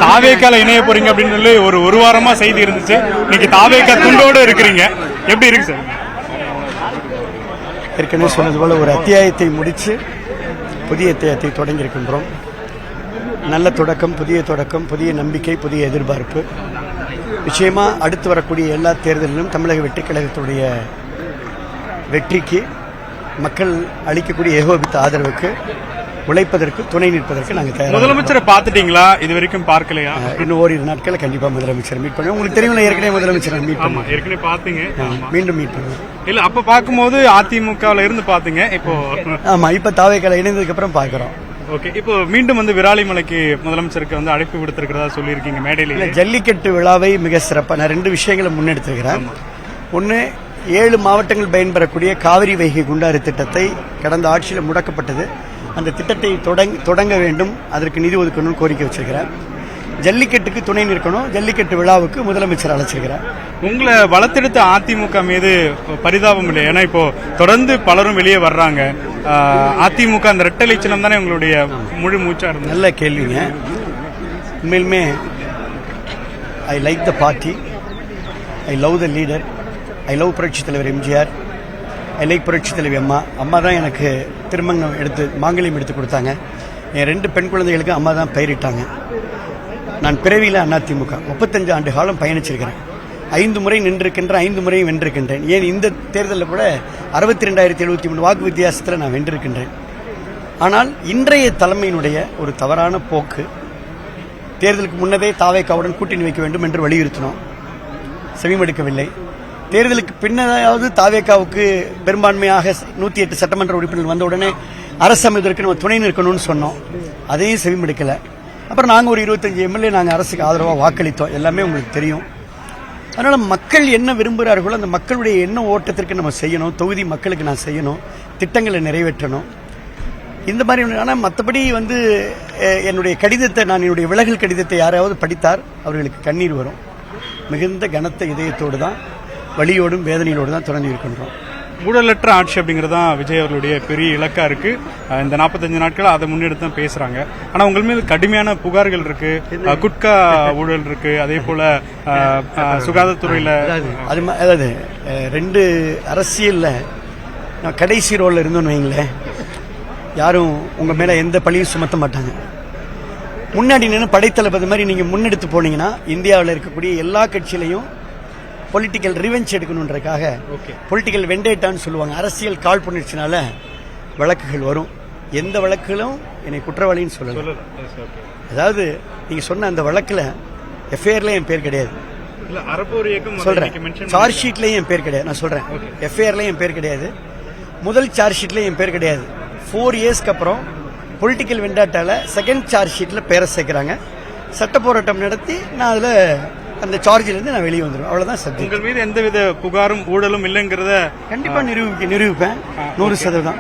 தாவேக்கால இணைய போறீங்க அப்படின்னு சொல்லி ஒரு வாரமா செய்தி இருந்துச்சு. இன்னைக்கு தாவேக்கா துண்டோடு இருக்கிறீங்க, எப்படி இருக்கு சார்? ஏற்கனவே சொன்னது போல ஒரு அத்தியாயத்தை முடிச்சு புதிய அத்தியாயத்தை தொடங்கி இருக்கின்றோம். நல்ல தொடக்கம், புதிய தொடக்கம், புதிய நம்பிக்கை, புதிய எதிர்பார்ப்பு. நிச்சயமா அடுத்து வரக்கூடிய எல்லா தேர்தலிலும் தமிழக வெற்றிக் கழகத்துடைய வெற்றிக்கு, மக்கள் அளிக்கக்கூடிய ஏகோபித்த ஆதரவுக்கு உழைப்பதற்கு, துணை நிற்பதற்கு நாங்கள் தயார். முதலமைச்சரை பார்த்துட்டீங்களா? இது வரைக்கும் பார்க்கலையா? இன்னும் ஓரிரு நாட்கள் கண்டிப்பா முதலமைச்சர் மீட் பண்ணுவோம். உங்களுக்கு தெரியும், ஏற்கனவே முதலமைச்சர் மீட் பண்ணுவோம். ஏற்கனவே பாத்தீங்க, மீண்டும் மீட் பண்ணுவோம். இல்ல அப்ப பார்க்கும்போது அதிமுகவில் இருந்து பாத்தீங்க, இப்போ ஆமா, இப்ப தாவேக்கால இணைந்ததுக்கு அப்புறம் பாக்குறோம். ஓகே, இப்போ மீண்டும் விராலிமலைக்கு முதலமைச்சருக்கு அழைப்பு விடுத்திருக்கிறதா சொல்லியிருக்கீங்க மேடையில. ஜல்லிக்கட்டு விழாவை மிக சிறப்பா நான் 2 விஷயங்களை முன்னெடுத்திருக்கிறேன். ஒன்னு, 7 மாவட்டங்கள் பயன்பெறக்கூடிய காவிரி வைகை குண்டாறு திட்டத்தை கடந்த ஆட்சியில் முடக்கப்பட்டது. அந்த திட்டத்தை தொடங்க வேண்டும், அதற்கு நிதி ஒதுக்கணும்னு கோரிக்கை வச்சிருக்கிறேன். ஜல்லிக்கட்டுக்கு துணை நிற்கணும், ஜல்லிக்கட்டு விழாவுக்கு முதலமைச்சர் அழைச்சிருக்கிறார். உங்களை வளர்த்தெடுத்த அதிமுக மீது பரிதாபம் இல்லை? ஏன்னா இப்போ தொடர்ந்து பலரும் வெளியே வர்றாங்க. அதிமுக அந்த ரெட்டை சின்னம் தானே உங்களுடைய முழு மூச்சா இருந்தது. நல்ல கேள்விங்க. உண்மையிலுமே I like the party, I love the leader, I love புரட்சி தலைவர் எம்ஜிஆர், ஐ லைக் புரட்சி தலைவி அம்மா. அம்மா தான் எனக்கு திருமணம் மாங்கல்யம் எடுத்து கொடுத்தாங்க. என் 2 பெண் குழந்தைகளுக்கு அம்மா தான் பெயரிட்டாங்க. நான் பிறவியில் அதிமுக 35 ஆண்டு காலம் பயணிச்சிருக்கிறேன். 5 முறை நின்றிருக்கின்றேன், 5 முறையும் வென்றிருக்கின்றேன். ஏன் இந்த தேர்தலில் கூட 62,073 வாக்கு வித்தியாசத்தில் நான் வென்றிருக்கின்றேன். ஆனால் இன்றைய தலைமையினுடைய ஒரு தவறான போக்கு, தேர்தலுக்கு முன்னதே தாவேக்காவுடன் கூட்டணி வைக்க வேண்டும் என்று வலியுறுத்தினோம், செவிமடுக்கவில்லை. தேர்தலுக்கு பின்னதாவது தாவேக்காவுக்கு பெரும்பான்மையாக 108 சட்டமன்ற உறுப்பினர்கள் வந்த உடனே அரசு அமைவதற்கு நம்ம துணை நிற்கணும்னு சொன்னோம், அதையும் செவிமடுக்கல. அப்புறம் நாங்கள் ஒரு 25 எம்எல்ஏ நாங்கள் அரசுக்கு ஆதரவாக வாக்களித்தோம். எல்லாமே உங்களுக்கு தெரியும். அதனால மக்கள் என்ன விரும்புகிறார்களோ அந்த மக்களுடைய எண்ண ஓட்டத்திற்கு நம்ம செய்யணும். தொகுதி மக்களுக்கு நான் செய்யணும், திட்டங்களை நிறைவேற்றணும், இந்த மாதிரி. ஆனால் மற்றபடி என்னுடைய கடிதத்தை, நான் என்னுடைய விலகல் கடிதத்தை யாராவது படித்தார், அவர்களுக்கு கண்ணீர் வரும். மிகுந்த கனத்த இதயத்தோடு தான், வலியோடும் வேதனையோடு தான் தொடர்ந்து இருக்கின்றோம். ஊழலற்ற ஆட்சி அப்படிங்கறதா விஜய் அவர்களுடைய பெரிய இலக்கா இருக்கு. இந்த 45 நாட்கள் அதை முன்னெடுத்து தான் பேசுறாங்க. ஆனா உங்கள் மீது கடுமையான புகார்கள் இருக்கு, குட்கா ஊழல் இருக்கு, அதே போல சுகாதாரத்துறையில. அதாவது 2 அரசியல்ல நான் கடைசி ரோல்ல இருந்தோன்னு வைங்களேன், யாரும் உங்க மேல எந்த பழியும் சுமத்த மாட்டாங்க. முன்னாடி நின்று படைத்தளபதி மாதிரி நீங்க முன்னெடுத்து போனீங்கன்னா இந்தியாவில் இருக்கக்கூடிய எல்லா கட்சியிலையும் பொலிட்டிக்கல் ரிவெஞ்ச் எடுக்கணுன்றதுக்காக, பொலிட்டிக்கல் வெண்டேட்டான்னு சொல்லுவாங்க, அரசியல் காழ்ப்புணர்ச்சினால வழக்குகள் வரும். எந்த வழக்குகளும் என்னை குற்றவாளின்னு சொல்லல. அதாவது நீங்க சொன்ன அந்த வழக்குல எஃப்ஐஆர்ல என் பேர் கிடையாது, சொல்றேன். சார்ஜ் ஷீட்லயும் என் பேர் கிடையாது, நான் சொல்றேன். எஃப்ஐஆர்ல என் பேர் கிடையாது, முதல் சார்ஜ் ஷீட்ல என் பேர் கிடையாது. 4 இயர்ஸ்க்கு அப்புறம் பொலிட்டிக்கல் வெண்டாட்டால செகண்ட் சார்ஜ் ஷீட்ல பேரை சேர்க்கிறாங்க. சட்ட போராட்டம் நடத்தி நான் அதுல அந்த சார்ஜில இருந்து நான் வெளியே வந்துடுவேன். அவ்வளவுதான் சப்ஜெக்ட். உங்கள் மீது எந்தவித புகாரும் ஊழலும் இல்லைங்கிறத கண்டிப்பா நிரூபிப்பேன் 100%.